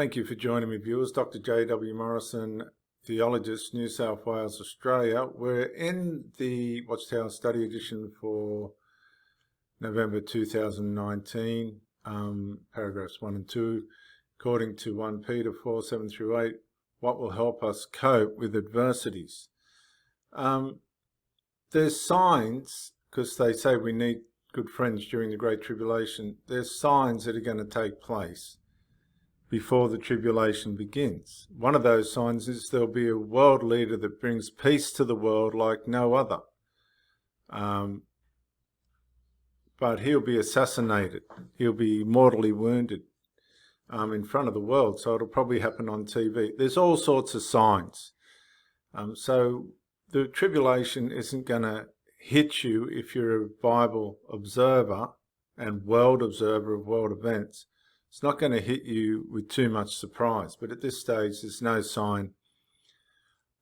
Thank you for joining me, viewers. Dr. J.W. Morrison, theologist, New South Wales, Australia. We're in the Watchtower study edition for November 2019, paragraphs 1 and 2. According to 1 Peter 4, 7 through 8, what will help us cope with adversities? There's signs, because they say we need good friends during the Great Tribulation, there's signs that are going to take place before the tribulation begins. One of those signs is there'll be a world leader that brings peace to the world like no other. But he'll be assassinated. He'll be mortally wounded in front of the world, so it'll probably happen on TV. There's all sorts of signs. So the tribulation isn't going to hit you if you're a Bible observer and world observer of world events. It's not going to hit you with too much surprise, but at this stage there's no sign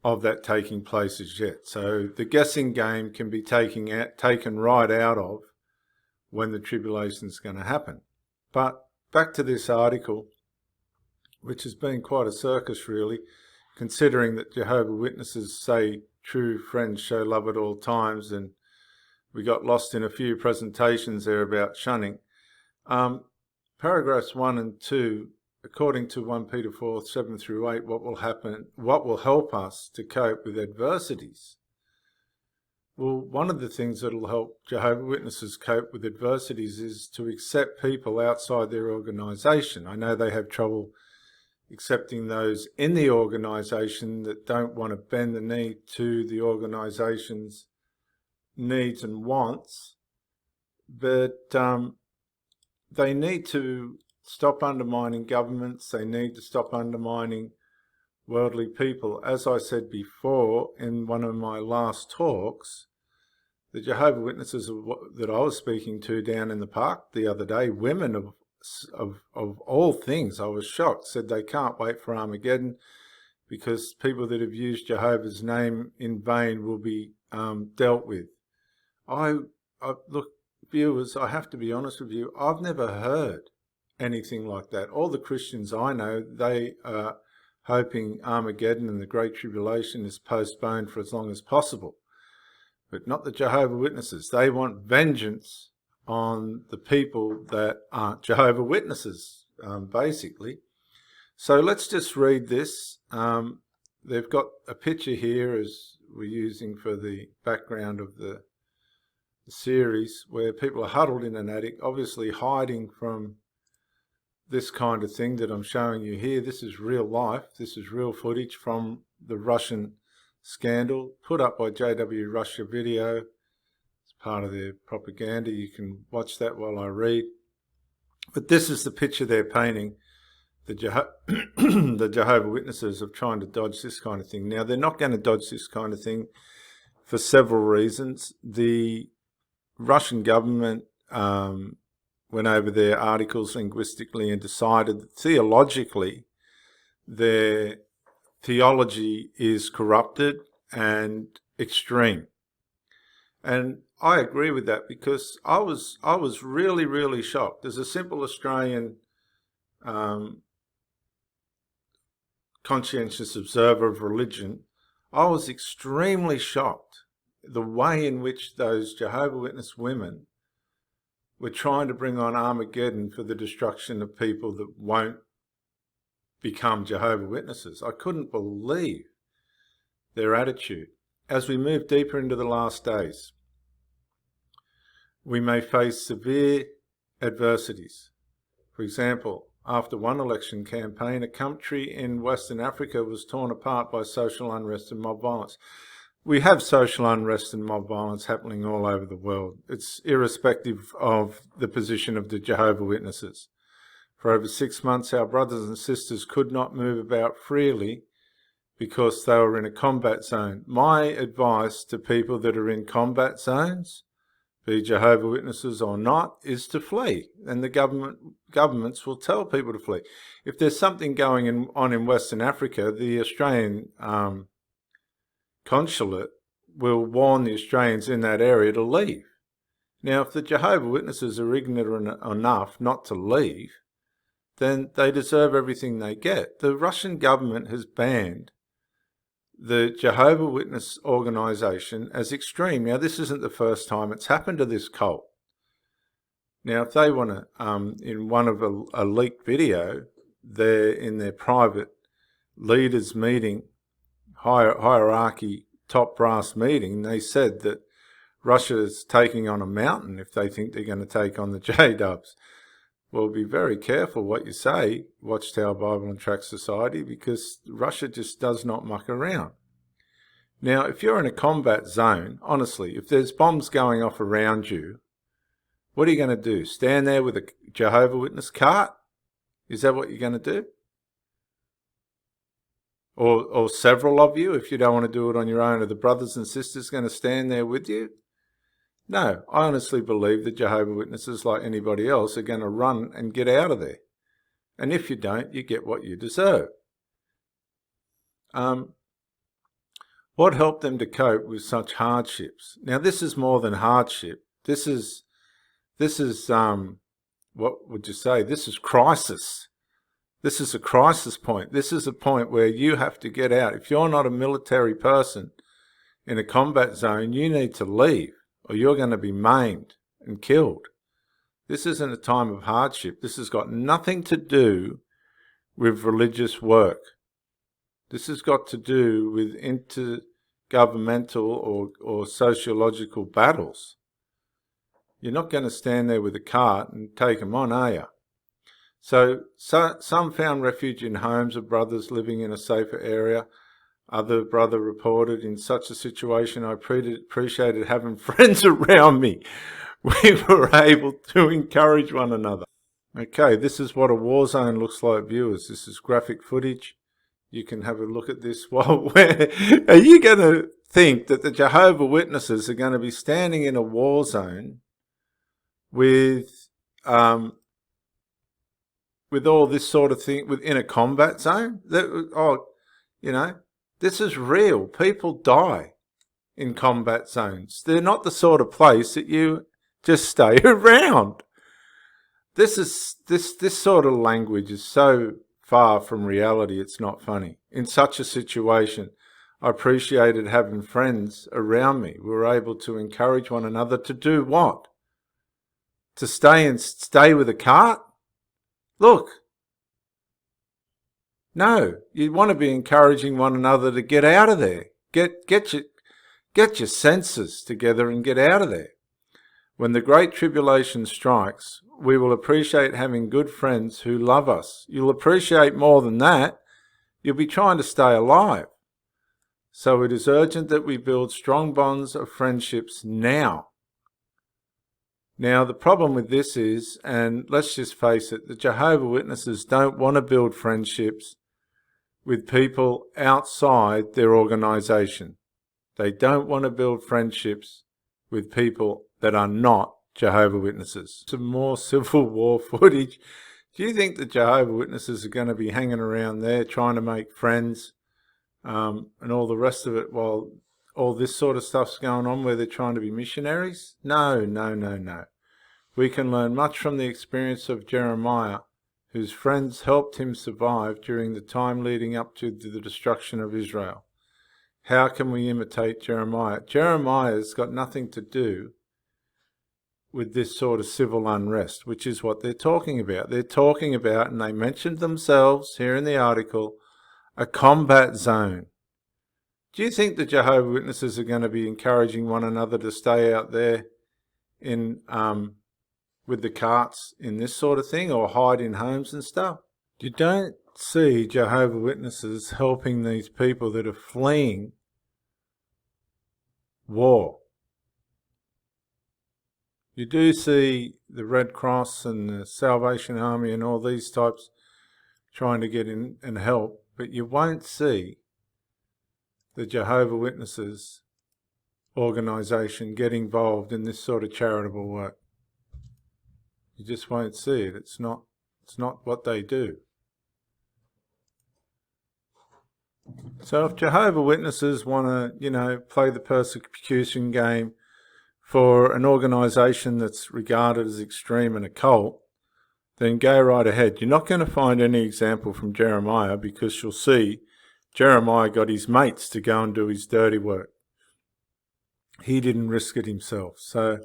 of that taking place as yet. So the guessing game can be taken right out of when the tribulation is going to happen. But back to this article, which has been quite a circus really, considering that Jehovah Witnesses say true friends show love at all times, and we got lost in a few presentations there about shunning. Paragraphs 1 and 2, according to 1 Peter 4, 7 through 8, what will help us to cope with adversities? Well, one of the things that will help Jehovah Witnesses cope with adversities is to accept people outside their organisation. I know they have trouble accepting those in the organisation that don't want to bend the knee to the organisation's needs and wants, but they need to stop undermining governments. They need to stop undermining worldly people. As I said before in one of my last talks, the Jehovah Witnesses that I was speaking to down in the park the other day, women of all things, I was shocked, said they can't wait for Armageddon because people that have used Jehovah's name in vain will be dealt with. Look, viewers, I have to be honest with you, I've never heard anything like that. All the Christians I know, they are hoping Armageddon and the Great Tribulation is postponed for as long as possible. But not the Jehovah Witnesses. They want vengeance on the people that aren't Jehovah Witnesses, basically. So let's just read this. They've got a picture here as we're using for the background of the series, where people are huddled in an attic, obviously hiding from this kind of thing that I'm showing you here. This is real life. This is real footage from the Russian scandal, put up by JW Russia Video. It's part of their propaganda. You can watch that while I read. But this is the picture they're painting, the Jehovah Witnesses, of trying to dodge this kind of thing. Now, they're not going to dodge this kind of thing for several reasons. The Russian government went over their articles linguistically and decided that theologically their theology is corrupted and extreme. And I agree with that, because I was really, really shocked. As a simple Australian conscientious observer of religion, I was extremely shocked the way in which those Jehovah Witness women were trying to bring on Armageddon for the destruction of people that won't become Jehovah Witnesses. I couldn't believe their attitude. As we move deeper into the last days, we may face severe adversities. For example, after one election campaign, a country in Western Africa was torn apart by social unrest and mob violence. We have social unrest and mob violence happening all over the world. It's irrespective of the position of the Jehovah Witnesses. For over 6 months, our brothers and sisters could not move about freely because they were in a combat zone. My advice to people that are in combat zones, be Jehovah Witnesses or not, is to flee. And the governments will tell people to flee. If there's something going on in Western Africa, the Australian consulate will warn the Australians in that area to leave. Now, if the Jehovah Witnesses are ignorant enough not to leave, then they deserve everything they get. The Russian government has banned the Jehovah Witness organisation as extreme. Now, this isn't the first time it's happened to this cult. Now, if they want to, in one of a leaked video, they're in their private leaders meeting, hierarchy, top brass meeting, they said that Russia is taking on a mountain if they think they're going to take on the J-dubs. Well, be very careful what you say, Watchtower Bible and Tract Society, because Russia just does not muck around. Now, if you're in a combat zone, honestly, if there's bombs going off around you, what are you going to do? Stand there with a Jehovah Witness cart? Is that what you're going to do? Or several of you, if you don't want to do it on your own? Are the brothers and sisters going to stand there with you? No, I honestly believe that Jehovah Witnesses, like anybody else, are going to run and get out of there. And if you don't, you get what you deserve. What helped them to cope with such hardships? Now, this is more than hardship. This is what would you say? This is crisis. This is a crisis point. This is a point where you have to get out. If you're not a military person in a combat zone, you need to leave, or you're going to be maimed and killed. This isn't a time of hardship. This has got nothing to do with religious work. This has got to do with intergovernmental or sociological battles. You're not going to stand there with a cart and take them on, are you? So some found refuge in homes of brothers living in a safer area. Other brother reported, in such a situation, I appreciated having friends around me. We were able to encourage one another. Okay, this is what a war zone looks like, viewers. This is graphic footage. You can have a look at this. Well, are you going to think that the Jehovah Witnesses are going to be standing in a war zone with all this sort of thing within a combat zone? This is real. People die in combat zones. They're not the sort of place that you just stay around. This sort of language is so far from reality, it's not funny. In such a situation, I appreciated having friends around me. We were able to encourage one another to do what? To stay with a cart? Look. No, you want to be encouraging one another to get out of there. Get your senses together and get out of there. When the Great Tribulation strikes, we will appreciate having good friends who love us. You'll appreciate more than that. You'll be trying to stay alive. So it is urgent that we build strong bonds of friendships now. Now, the problem with this is, and let's just face it, the Jehovah Witnesses don't want to build friendships with people outside their organisation. They don't want to build friendships with people that are not Jehovah Witnesses. Some more Civil War footage. Do you think the Jehovah Witnesses are going to be hanging around there trying to make friends and all the rest of it while all this sort of stuff's going on where they're trying to be missionaries? No. We can learn much from the experience of Jeremiah, whose friends helped him survive during the time leading up to the destruction of Israel. How can we imitate Jeremiah? Jeremiah's got nothing to do with this sort of civil unrest, which is what they're talking about. They're talking about, and they mentioned themselves here in the article, a combat zone. Do you think the Jehovah Witnesses are going to be encouraging one another to stay out there in with the carts in this sort of thing, or hide in homes and stuff? You don't see Jehovah Witnesses helping these people that are fleeing war. You do see the Red Cross and the Salvation Army and all these types trying to get in and help, but you won't see the Jehovah Witnesses organisation get involved in this sort of charitable work. You just won't see it. It's not what they do. So if Jehovah Witnesses want to, play the persecution game for an organisation that's regarded as extreme and a cult, then go right ahead. You're not going to find any example from Jeremiah, because you'll see Jeremiah got his mates to go and do his dirty work. He didn't risk it himself. So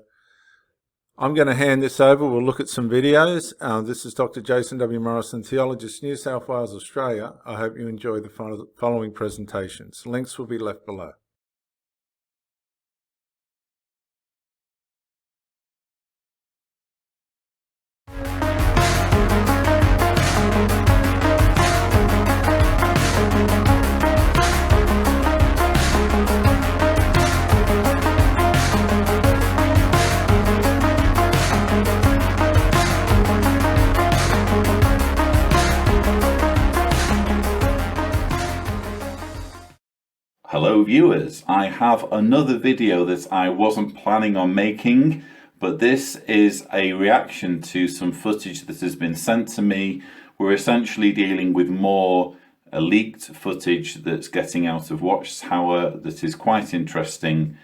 I'm going to hand this over. We'll look at some videos. This is Dr. Jason W. Morrison, theologist, New South Wales, Australia. I hope you enjoy the following presentations. Links will be left below. Hello viewers, I have another video that I wasn't planning on making, but this is a reaction to some footage that has been sent to me. We're essentially dealing with more leaked footage that's getting out of Watchtower that is quite interesting.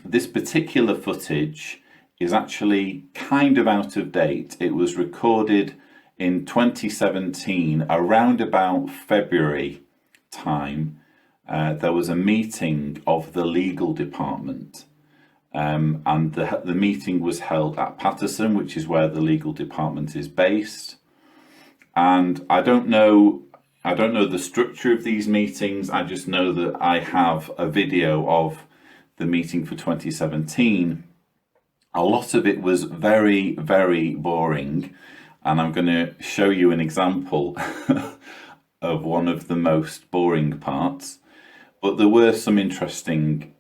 This particular footage is actually kind of out of date. It was recorded in 2017, around about February time. There was a meeting of the legal department, and the meeting was held at Paterson, which is where the legal department is based. And I don't know the structure of these meetings. I just know that I have a video of the meeting for 2017. A lot of it was very, very boring, and I'm going to show you an example of one of the most boring parts. But there were some interesting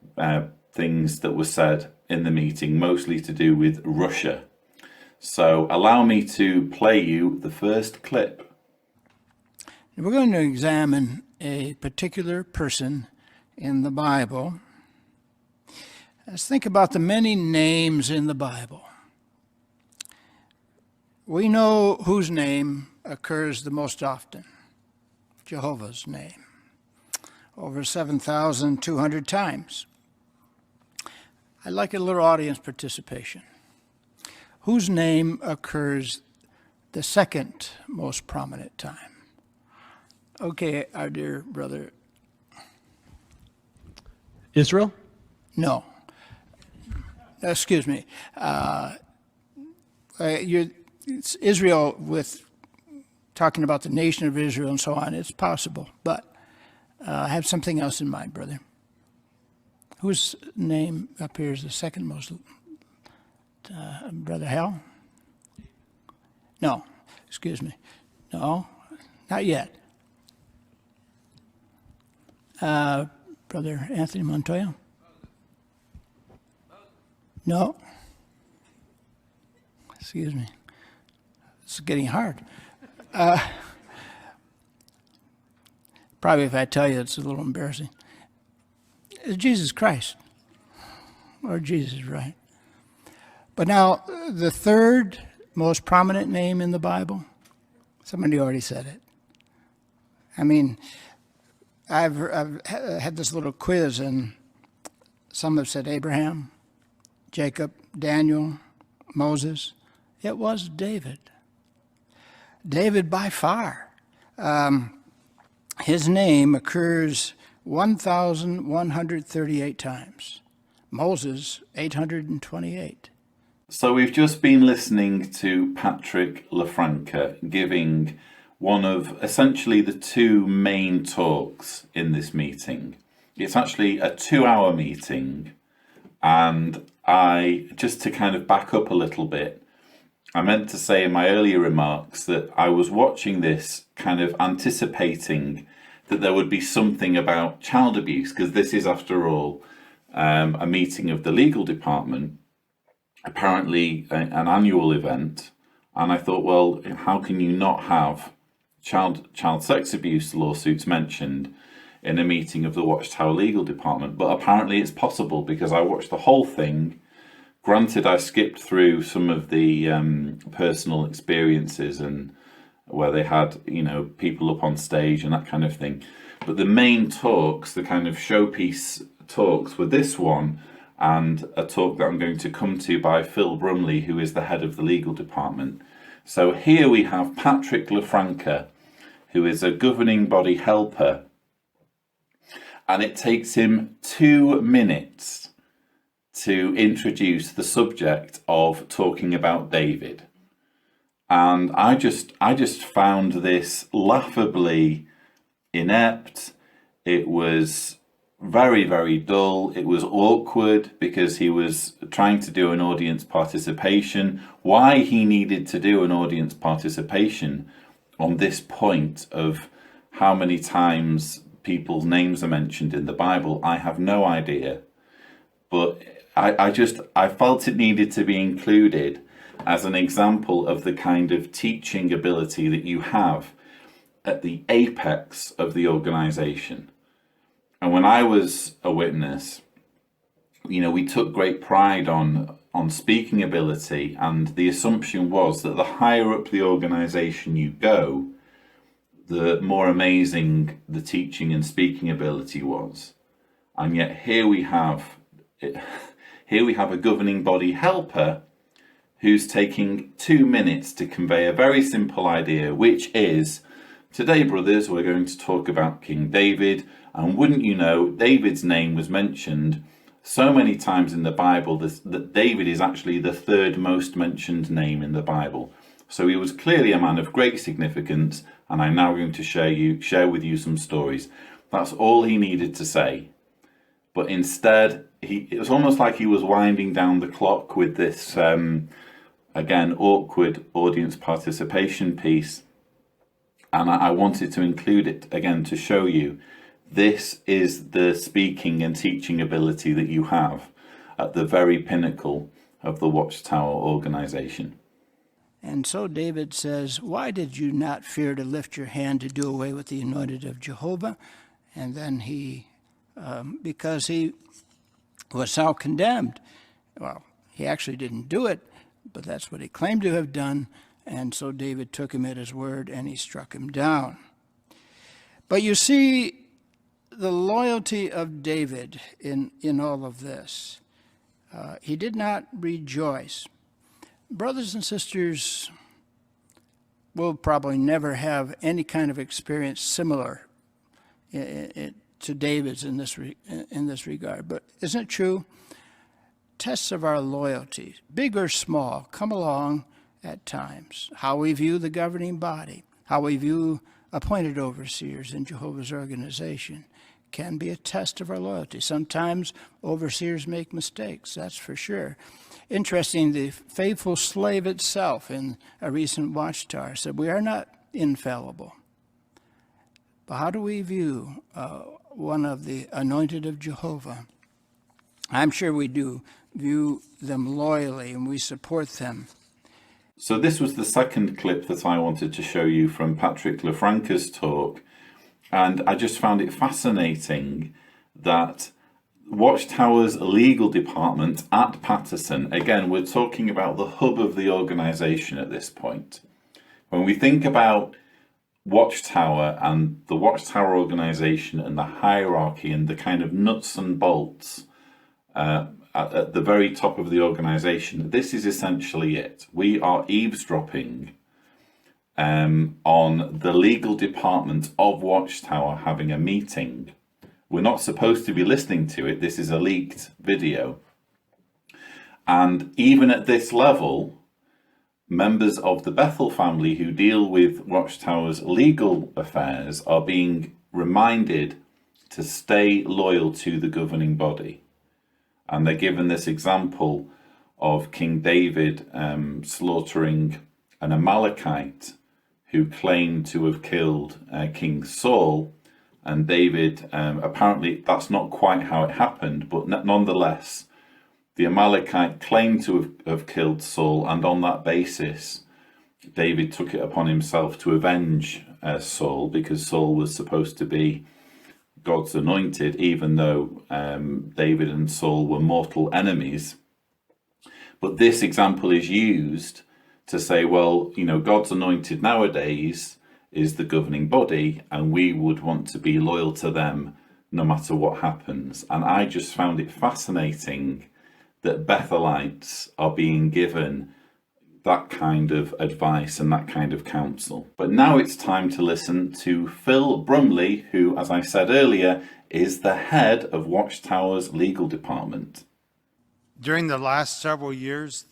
things that were said in the meeting, mostly to do with Russia. So allow me to play you the first clip. We're going to examine a particular person in the Bible. Let's think about the many names in the Bible. We know whose name occurs the most often: Jehovah's name. Over 7,200 times. I'd like a little audience participation. Whose name occurs the second most prominent time? Okay, our dear brother. Israel? No. Excuse me. It's Israel, with talking about the nation of Israel and so on. It's possible, but I have something else in mind, brother. Whose name appears the second most? Brother Hal? No, excuse me. No, not yet. Brother Anthony Montoya? No. Excuse me. It's getting hard. Probably if I tell you, it's a little embarrassing. It's Jesus Christ, or Jesus, right? But now, the third most prominent name in the Bible, somebody already said it. I mean, I've had this little quiz, and some have said Abraham, Jacob, Daniel, Moses. It was David. David by far. His name occurs 1,138 times. Moses, 828. So we've just been listening to Patrick LaFranca giving one of essentially the two main talks in this meeting. It's actually a 2-hour meeting, and just to kind of back up a little bit, I meant to say in my earlier remarks that I was watching this kind of anticipating that there would be something about child abuse, because this is, after all, a meeting of the legal department, apparently an annual event. And I thought, well, how can you not have child sex abuse lawsuits mentioned in a meeting of the Watchtower legal department? But apparently it's possible, because I watched the whole thing. Granted, I skipped through some of the personal experiences and where they had, people up on stage and that kind of thing. But the main talks, the kind of showpiece talks, were this one and a talk that I'm going to come to by Phil Brumley, who is the head of the legal department. So here we have Patrick Lafranca, who is a governing body helper, and it takes him 2 minutes to introduce the subject of talking about David. And I just found this laughably inept. It was very, very dull. It was awkward because he was trying to do an audience participation. Why he needed to do an audience participation on this point of how many times people's names are mentioned in the Bible, I have no idea. But I felt it needed to be included as an example of the kind of teaching ability that you have at the apex of the organization. And when I was a witness, we took great pride on speaking ability, and the assumption was that the higher up the organization you go, the more amazing the teaching and speaking ability was. And yet here we have a governing body helper who's taking 2 minutes to convey a very simple idea, which is, today, brothers, we're going to talk about King David. And wouldn't you know, David's name was mentioned so many times in the Bible that David is actually the third most mentioned name in the Bible. So he was clearly a man of great significance, and I'm now going to share with you some stories. That's all he needed to say. But instead, it was almost like he was winding down the clock with this, again, awkward audience participation piece. And I wanted to include it again to show you this is the speaking and teaching ability that you have at the very pinnacle of the Watchtower organization. And so David says, why did you not fear to lift your hand to do away with the anointed of Jehovah? And then because he was now condemned. Well, he actually didn't do it, but that's what he claimed to have done. And so David took him at his word and he struck him down. But you see the loyalty of David in all of this. He did not rejoice. Brothers and sisters will probably never have any kind of experience similar to David's in this regard. But isn't it true? Tests of our loyalty, big or small, come along at times. How we view the governing body, how we view appointed overseers in Jehovah's organization can be a test of our loyalty. Sometimes overseers make mistakes, that's for sure. Interesting, the faithful slave itself in a recent Watchtower said, we are not infallible. But how do we view one of the anointed of Jehovah? I'm sure we do view them loyally and we support them. So this was the second clip that I wanted to show you from Patrick Lafranca's talk. And I just found it fascinating that Watchtower's legal department at Patterson, again, we're talking about the hub of the organization at this point. When we think about Watchtower and the Watchtower organization and the hierarchy and the kind of nuts and bolts at the very top of the organization, this is essentially it. We are eavesdropping on the legal department of Watchtower having a meeting. We're not supposed to be listening to it. This is a leaked video. And even at this level, members of the Bethel family who deal with Watchtower's legal affairs are being reminded to stay loyal to the governing body. And they're given this example of King David slaughtering an Amalekite who claimed to have killed King Saul. And David, apparently that's not quite how it happened, but nonetheless, the Amalekite claimed to have killed Saul, and on that basis, David took it upon himself to avenge Saul, because Saul was supposed to be God's anointed, even though David and Saul were mortal enemies. But this example is used to say, well, God's anointed nowadays is the governing body, and we would want to be loyal to them no matter what happens. And I just found it fascinating that Bethelites are being given that kind of advice and that kind of counsel. But now it's time to listen to Phil Brumley, who, as I said earlier, is the head of Watchtower's legal department. During the last several years,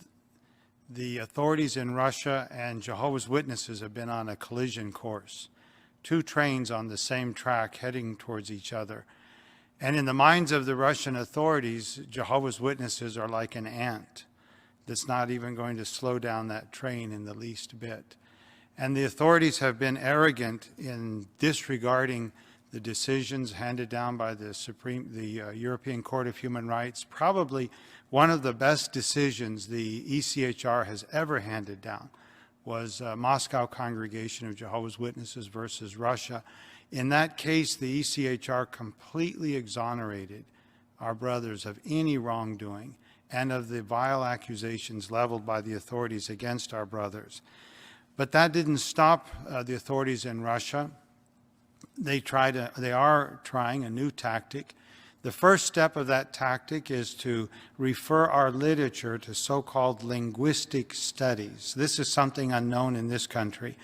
the authorities in Russia and Jehovah's Witnesses have been on a collision course. Two trains on the same track heading towards each other. And in the minds of the Russian authorities, Jehovah's Witnesses are like an ant that's not even going to slow down that train in the least bit. And the authorities have been arrogant in disregarding the decisions handed down by the European Court of Human Rights. Probably one of the best decisions the ECHR has ever handed down was Moscow Congregation of Jehovah's Witnesses versus Russia. In that case, the ECHR completely exonerated our brothers of any wrongdoing and of the vile accusations leveled by the authorities against our brothers. But that didn't stop the authorities in Russia. They are trying a new tactic. The first step of that tactic is to refer our literature to so-called linguistic studies. This is something unknown in this country.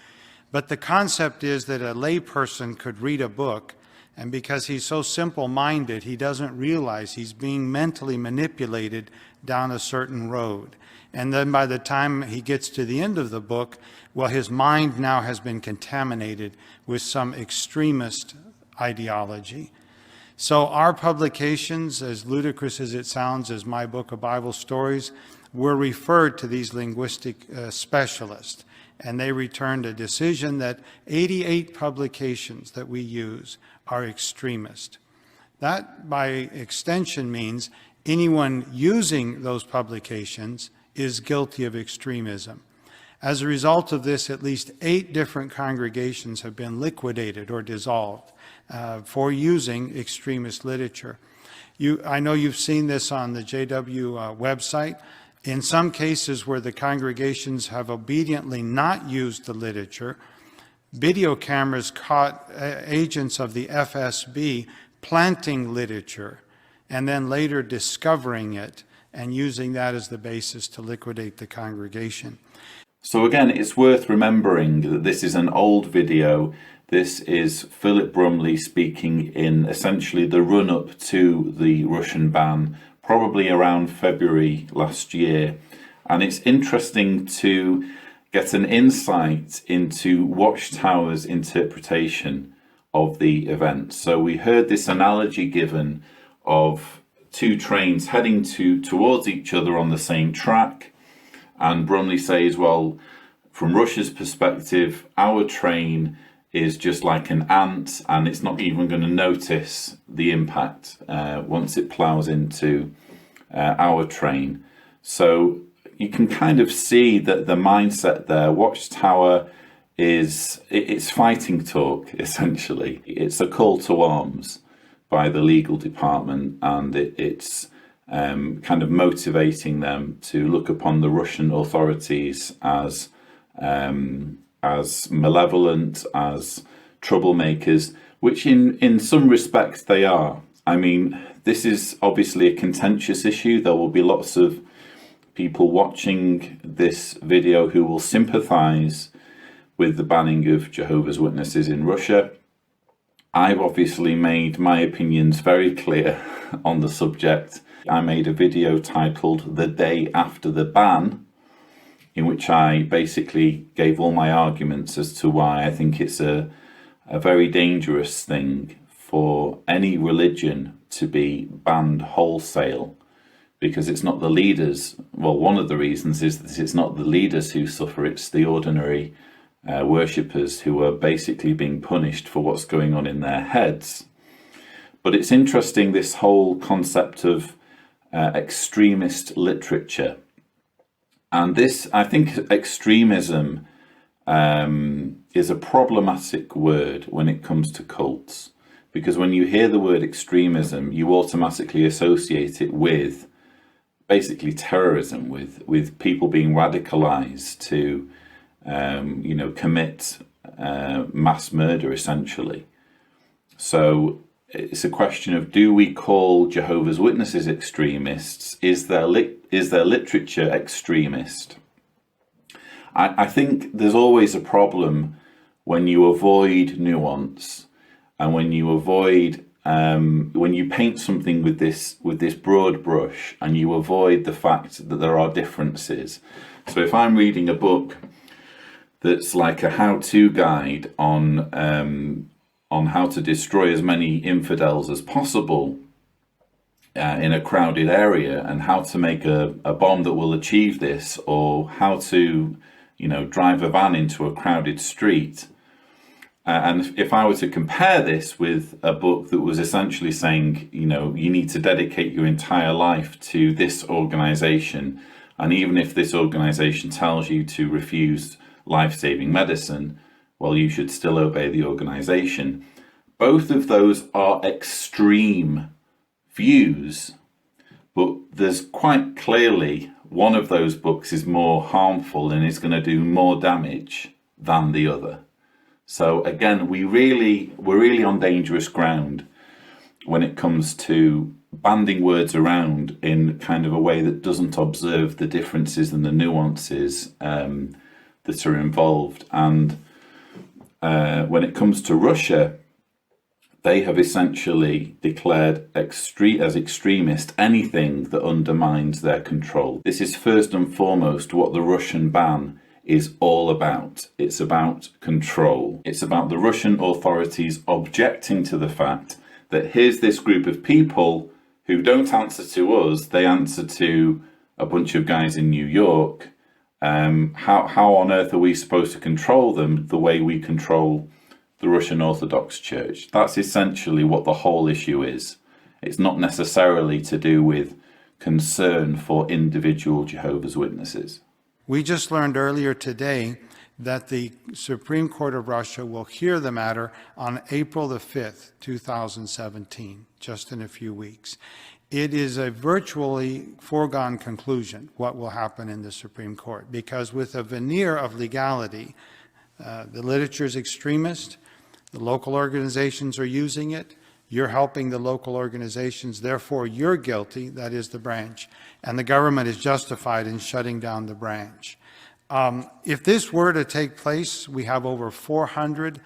But the concept is that a layperson could read a book, and because he's so simple-minded, he doesn't realize he's being mentally manipulated down a certain road. And then by the time he gets to the end of the book, well, his mind now has been contaminated with some extremist ideology. So our publications, as ludicrous as it sounds as my book of Bible stories, were referred to these linguistic specialists. And they returned a decision that 88 publications that we use are extremist. That, by extension, means anyone using those publications is guilty of extremism. As a result of this, at least 8 different congregations have been liquidated or dissolved for using extremist literature. I know you've seen this on the JW website. In some cases where the congregations have obediently not used the literature, video cameras caught agents of the FSB planting literature and then later discovering it and using that as the basis to liquidate the congregation. So again, it's worth remembering that this is an old video. This is Philip Brumley speaking in essentially the run-up to the Russian ban, probably around February last year. And it's interesting to get an insight into Watchtower's interpretation of the event. So we heard this analogy given of two trains heading towards each other on the same track. And Brumley says, well, from Russia's perspective, our train is just like an ant and it's not even going to notice the impact once it plows into our train. So you can kind of see that the mindset there. Watchtower it's fighting talk, essentially. It's a call to arms by the legal department, and it's kind of motivating them to look upon the Russian authorities as malevolent, as troublemakers, which in some respects they are. I mean, this is obviously a contentious issue. There will be lots of people watching this video who will sympathize with the banning of Jehovah's Witnesses in Russia. I've obviously made my opinions very clear on the subject. I made a video titled "The Day After the Ban," in which I basically gave all my arguments as to why I think it's a very dangerous thing for any religion to be banned wholesale, because it's not the leaders. Well, one of the reasons is that it's not the leaders who suffer, it's the ordinary worshippers who are basically being punished for what's going on in their heads. But it's interesting, this whole concept of extremist literature. And this, I think extremism is a problematic word when it comes to cults, because when you hear the word extremism, you automatically associate it with basically terrorism, with people being radicalized to commit mass murder, essentially. So it's a question of, do we call Jehovah's Witnesses extremists? Is their literature extremist? I think there's always a problem when you avoid nuance and when you avoid when you paint something with this broad brush and you avoid the fact that there are differences. So if I'm reading a book that's like a how-to guide on how to destroy as many infidels as possible in a crowded area, and how to make a bomb that will achieve this, or how to, drive a van into a crowded street. And if I were to compare this with a book that was essentially saying, you need to dedicate your entire life to this organization, and even if this organization tells you to refuse life-saving medicine, well, you should still obey the organization. Both of those are extreme views, but there's quite clearly one of those books is more harmful and is going to do more damage than the other. So again, we're really on dangerous ground when it comes to banding words around in kind of a way that doesn't observe the differences and the nuances that are involved. And when it comes to Russia, they have essentially declared as extremist anything that undermines their control. This is first and foremost what the Russian ban is all about. It's about control. It's about the Russian authorities objecting to the fact that here's this group of people who don't answer to us, they answer to a bunch of guys in New York. How on earth are we supposed to control them the way we control the Russian Orthodox Church? That's essentially what the whole issue is. It's not necessarily to do with concern for individual Jehovah's Witnesses. We just learned earlier today that the Supreme Court of Russia will hear the matter on April the 5th, 2017, just in a few weeks. It is a virtually foregone conclusion what will happen in the Supreme Court, because with a veneer of legality, the literature is extremist, the local organizations are using it, you're helping the local organizations, therefore you're guilty, that is the branch, and the government is justified in shutting down the branch. If this were to take place, we have over 400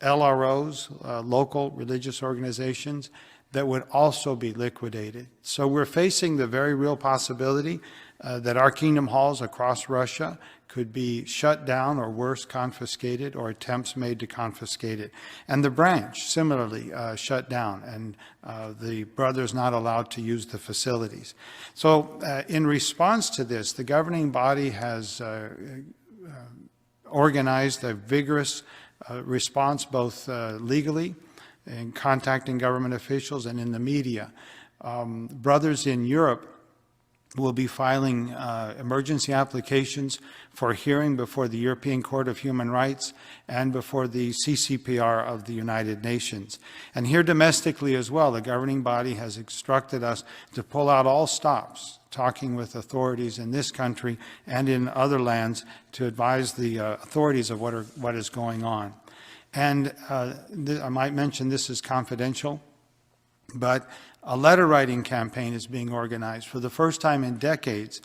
LROs, local religious organizations, that would also be liquidated. So we're facing the very real possibility that our kingdom halls across Russia could be shut down, or worse, confiscated, or attempts made to confiscate it. And the branch, similarly, shut down, and the brothers not allowed to use the facilities. So in response to this, the governing body has organized a vigorous response, both legally, in contacting government officials, and in the media. Brothers in Europe will be filing emergency applications for hearing before the European Court of Human Rights and before the CCPR of the United Nations. And here domestically as well, the governing body has instructed us to pull out all stops, talking with authorities in this country and in other lands to advise the authorities of what is going on. And I might mention this is confidential, but a letter writing campaign is being organized for the first time in decades,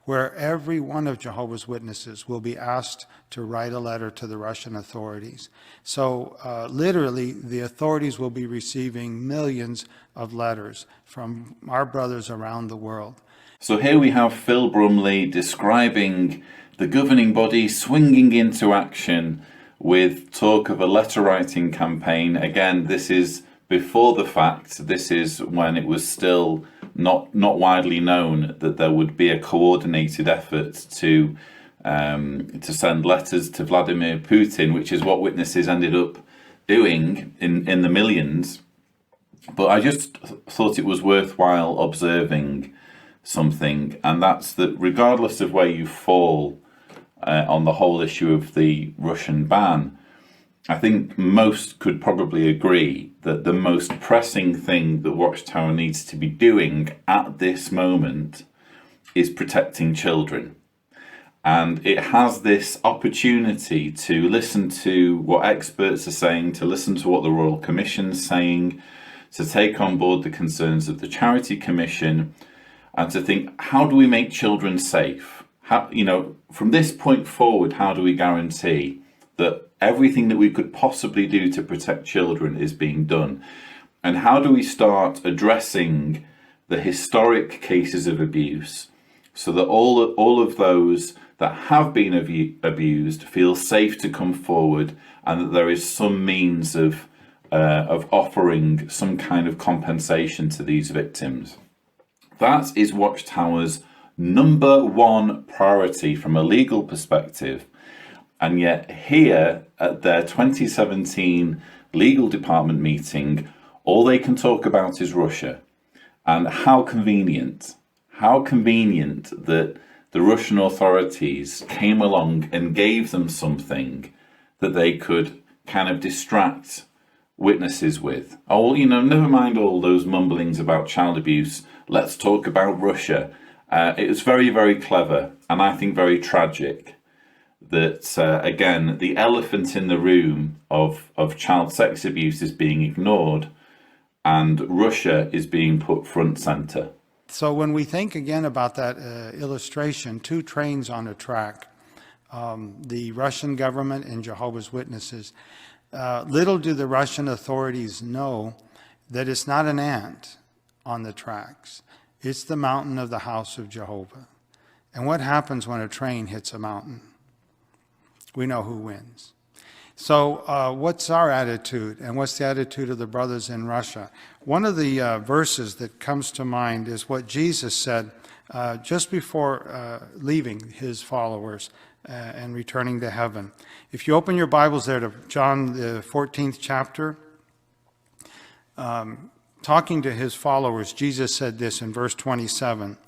where every one of Jehovah's Witnesses will be asked to write a letter to the Russian authorities. So literally, the authorities will be receiving millions of letters from our brothers around the world. So here we have Phil Brumley describing the governing body swinging into action with talk of a letter writing campaign. Again, this is before the fact. This is when it was still not widely known that there would be a coordinated effort to send letters to Vladimir Putin, which is what Witnesses ended up doing in the millions. But I just thought it was worthwhile observing something, and that's that regardless of where you fall on the whole issue of the Russian ban, I think most could probably agree that the most pressing thing that Watchtower needs to be doing at this moment is protecting children. And it has this opportunity to listen to what experts are saying, to listen to what the Royal Commission's saying, to take on board the concerns of the Charity Commission, and to think, how do we make children safe? how, from this point forward, how do we guarantee that everything that we could possibly do to protect children is being done? And how do we start addressing the historic cases of abuse so that all of those that have been abused feel safe to come forward, and that there is some means of offering some kind of compensation to these victims? That is Watchtower's number one priority from a legal perspective. And yet here at their 2017 legal department meeting, all they can talk about is Russia. And how convenient that the Russian authorities came along and gave them something that they could kind of distract witnesses with. Oh, never mind all those mumblings about child abuse. Let's talk about Russia. It was very, very clever, and I think very tragic that, again, the elephant in the room of child sex abuse is being ignored, and Russia is being put front center. So when we think again about that illustration, two trains on a track, the Russian government and Jehovah's Witnesses, little do the Russian authorities know that it's not an ant on the tracks. It's the mountain of the house of Jehovah. And what happens when a train hits a mountain? We know who wins. So what's our attitude, and what's the attitude of the brothers in Russia? One of the verses that comes to mind is what Jesus said just before leaving his followers and returning to heaven. If you open your Bibles there to John, the 14th chapter, talking to his followers, Jesus said this in verse 27.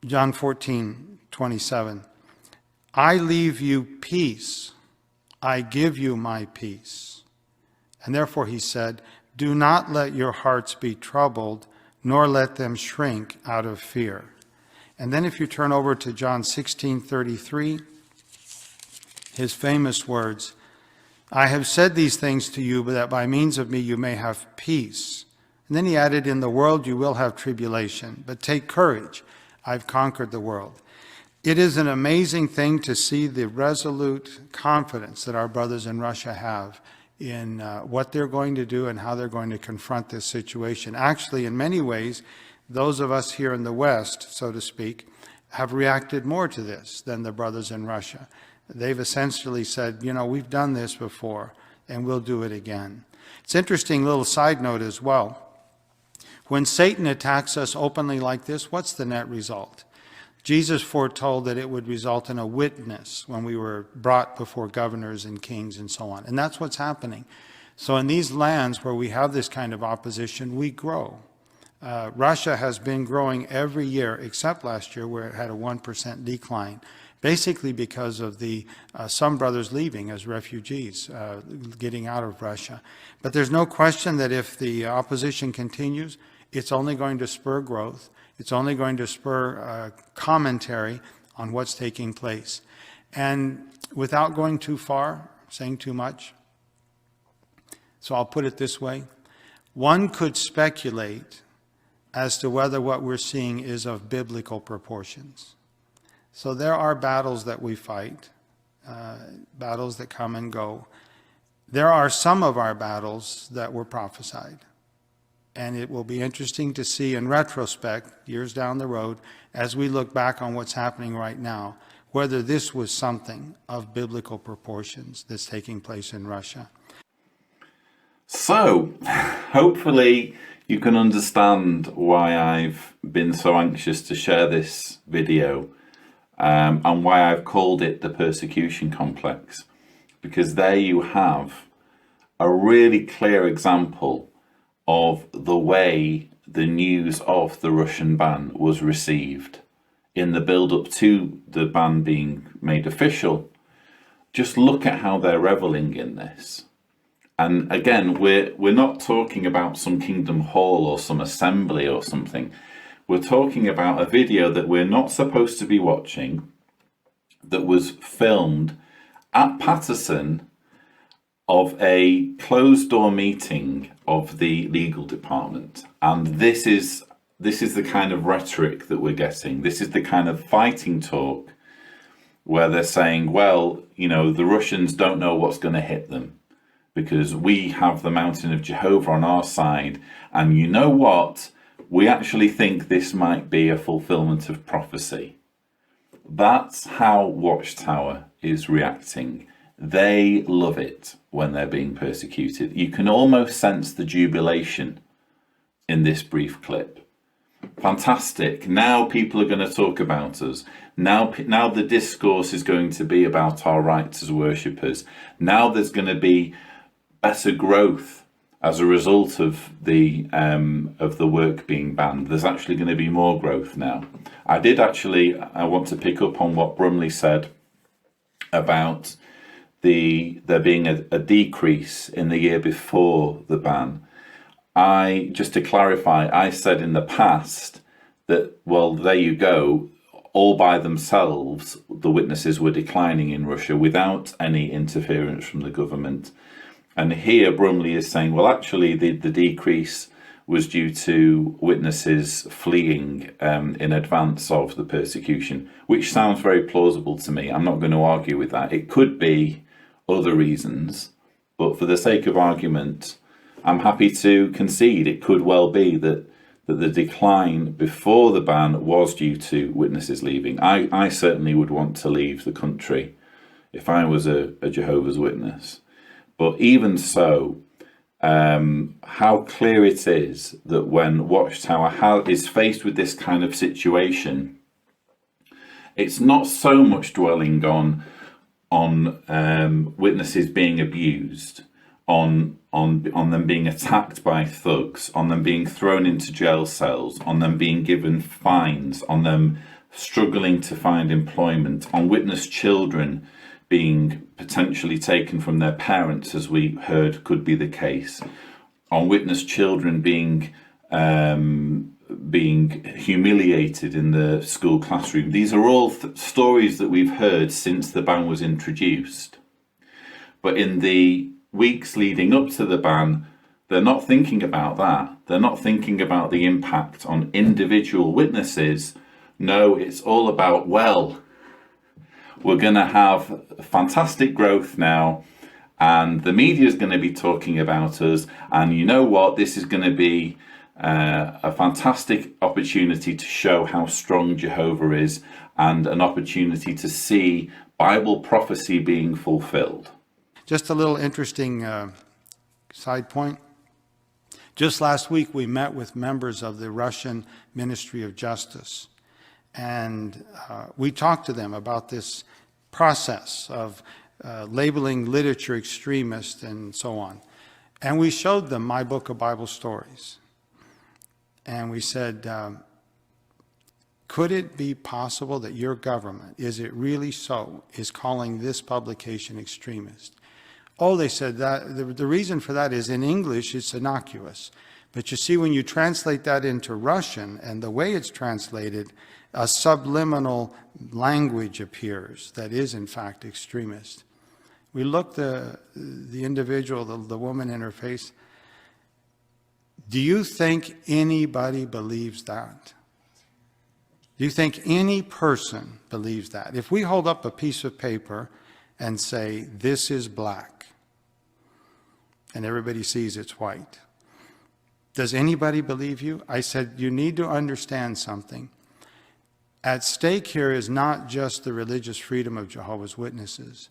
John 14:27. I leave you peace. I give you my peace. And therefore he said, do not let your hearts be troubled, nor let them shrink out of fear. And then if you turn over to John 16:33, his famous words, I have said these things to you, but that by means of me you may have peace. And then he added, in the world you will have tribulation, but take courage, I've conquered the world. It is an amazing thing to see the resolute confidence that our brothers in Russia have in what they're going to do and how they're going to confront this situation. Actually, in many ways, those of us here in the West, so to speak, have reacted more to this than the brothers in Russia. They've essentially said, we've done this before and we'll do it again. It's an interesting little side note as well. When Satan attacks us openly like this, what's the net result? Jesus foretold that it would result in a witness when we were brought before governors and kings and so on. And that's what's happening. So in these lands where we have this kind of opposition, we grow. Russia has been growing every year, except last year where it had a 1% decline, basically because of the some brothers leaving as refugees, getting out of Russia. But there's no question that if the opposition continues, it's only going to spur growth. It's only going to spur commentary on what's taking place. And without going too far, saying too much, so I'll put it this way. One could speculate as to whether what we're seeing is of biblical proportions. So there are battles that we fight, battles that come and go. There are some of our battles that were prophesied. And it will be interesting to see in retrospect, years down the road, as we look back on what's happening right now, whether this was something of biblical proportions that's taking place in Russia. So, hopefully you can understand why I've been so anxious to share this video and why I've called it the persecution complex. Because there you have a really clear example of the way the news of the Russian ban was received in the build-up to the ban being made official. Just look at how they're reveling in this. And again, we're not talking about some Kingdom Hall or some assembly or something. We're talking about a video that we're not supposed to be watching, that was filmed at Patterson of a closed door meeting of the legal department. And this is this is the kind of rhetoric that we're getting. This is the kind of fighting talk where they're saying, well, you know, the Russians don't know what's going to hit them because we have the mountain of Jehovah on our side. And you know what? We actually think this might be a fulfillment of prophecy. That's how Watchtower is reacting. They love it when they're being persecuted. You can almost sense the jubilation in this brief clip. Fantastic. Now people are going to talk about us. Now the discourse is going to be about our rights as worshippers. Now there's going to be better growth as a result of the work being banned. There's actually going to be more growth now. I want to pick up on what Brumley said about there being a decrease in the year before the ban. Just to clarify, I said in the past that, well, there you go, all by themselves, the witnesses were declining in Russia without any interference from the government. And here Brumley is saying, well, actually, the decrease was due to witnesses fleeing in advance of the persecution, which sounds very plausible to me. I'm not going to argue with that. It could be other reasons, but for the sake of argument, I'm happy to concede it could well be that the decline before the ban was due to witnesses leaving. I certainly would want to leave the country if I was a Jehovah's Witness. But even so, how clear it is that when Watchtower is faced with this kind of situation, it's not so much dwelling on witnesses being abused, on them being attacked by thugs, on them being thrown into jail cells, on them being given fines, on them struggling to find employment, on witness children being potentially taken from their parents, as we heard could be the case, on witness children being humiliated in the school classroom. These are all stories that we've heard since the ban was introduced. But in the weeks leading up to the ban, they're not thinking about that. They're not thinking about the impact on individual witnesses. No, it's all about, well, we're going to have fantastic growth now, and the media is going to be talking about us, and you know what, this is going to be a fantastic opportunity to show how strong Jehovah is, and an opportunity to see Bible prophecy being fulfilled. Just a little interesting side point. Just last week, we met with members of the Russian Ministry of Justice, and we talked to them about this process of labeling literature extremist and so on. And we showed them my book of Bible stories. And we said, could it be possible that your government, is it really so, is calling this publication extremist? Oh, they said that the reason for that is in English it's innocuous. But you see, when you translate that into Russian, and the way it's translated, a subliminal language appears that is in fact extremist. We looked the individual, the woman in her face. Do you think anybody believes that? Do you think any person believes that? If we hold up a piece of paper and say, this is black, and everybody sees it's white, does anybody believe you? I said, you need to understand something. At stake here is not just the religious freedom of Jehovah's Witnesses.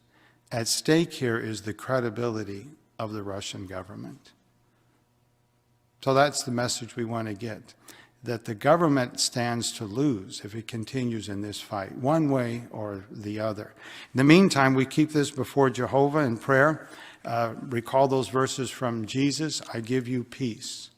At stake here is the credibility of the Russian government. So that's the message we want to get, that the government stands to lose if it continues in this fight, one way or the other. In the meantime, we keep this before Jehovah in prayer. Recall those verses from Jesus, I give you peace.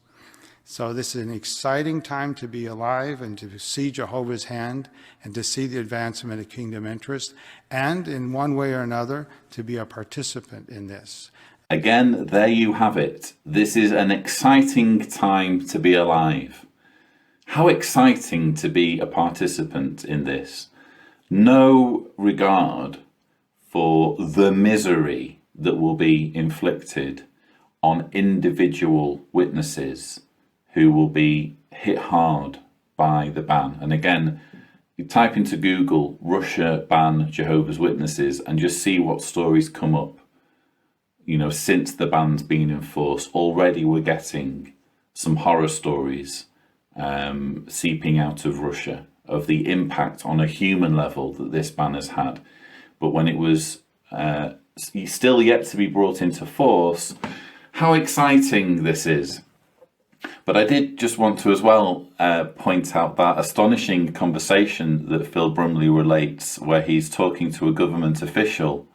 So this is an exciting time to be alive and to see Jehovah's hand and to see the advancement of kingdom interest, and in one way or another to be a participant in this. Again, there you have it. This is an exciting time to be alive. How exciting to be a participant in this. No regard for the misery that will be inflicted on individual witnesses who will be hit hard by the ban. And again, you type into Google Russia ban Jehovah's Witnesses and just see what stories come up. You know, since the ban's been enforced, already we're getting some horror stories seeping out of Russia of the impact on a human level that this ban has had. But when it was still yet to be brought into force, how exciting this is. But I did just want to as well point out that astonishing conversation that Phil Brumley relates, where he's talking to a government official,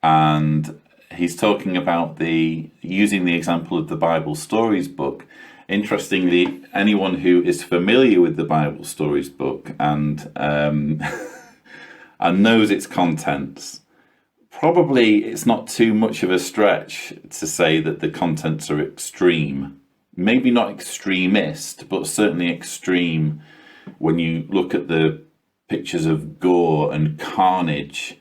and he's talking about using the example of the Bible Stories book. Interestingly, anyone who is familiar with the Bible Stories book and and knows its contents, probably it's not too much of a stretch to say that the contents are extreme. Maybe not extremist, but certainly extreme when you look at the pictures of gore and carnage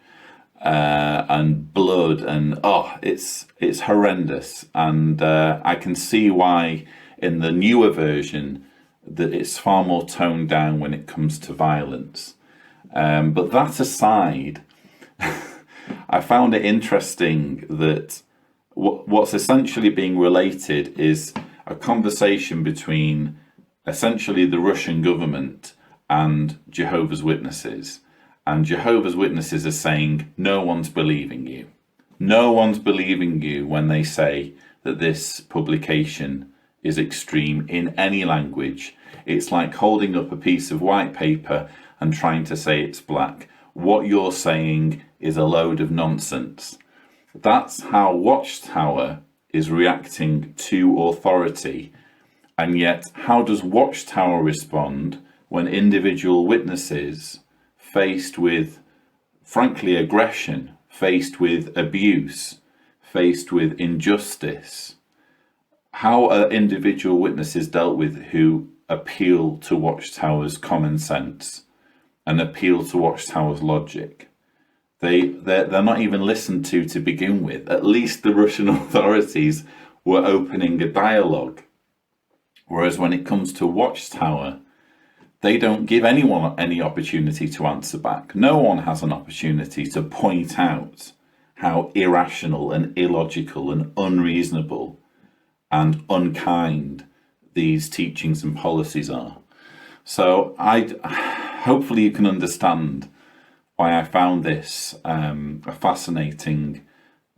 and blood, and it's horrendous. And I can see why in the newer version that it's far more toned down when it comes to violence. But that aside, I found it interesting that what's essentially being related is a conversation between essentially the Russian government and Jehovah's Witnesses. And Jehovah's Witnesses are saying, no one's believing you. No one's believing you when they say that this publication is extreme in any language. It's like holding up a piece of white paper and trying to say it's black. What you're saying is a load of nonsense. That's how Watchtower is reacting to authority. And yet, how does Watchtower respond when individual witnesses, faced with, frankly, aggression, faced with abuse, faced with injustice? How are individual witnesses dealt with who appeal to Watchtower's common sense and appeal to Watchtower's logic? They're not even listened to begin with. At least the Russian authorities were opening a dialogue. Whereas when it comes to Watchtower, they don't give anyone any opportunity to answer back. No one has an opportunity to point out how irrational and illogical and unreasonable and unkind these teachings and policies are. So hopefully you can understand why I found this a fascinating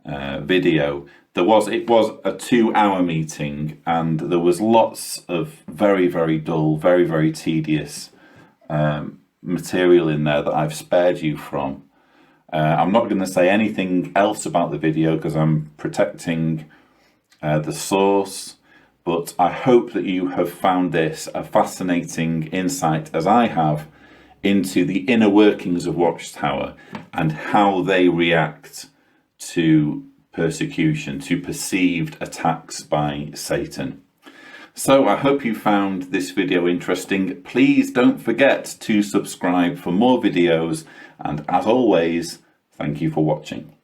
video. It was a 2-hour meeting, and there was lots of very, very dull, very, very tedious material in there that I've spared you from. I'm not going to say anything else about the video because I'm protecting the source, but I hope that you have found this a fascinating insight, as I have, into the inner workings of Watchtower and how they react to persecution, to perceived attacks by Satan. So I hope you found this video interesting. Please don't forget to subscribe for more videos, and as always, thank you for watching.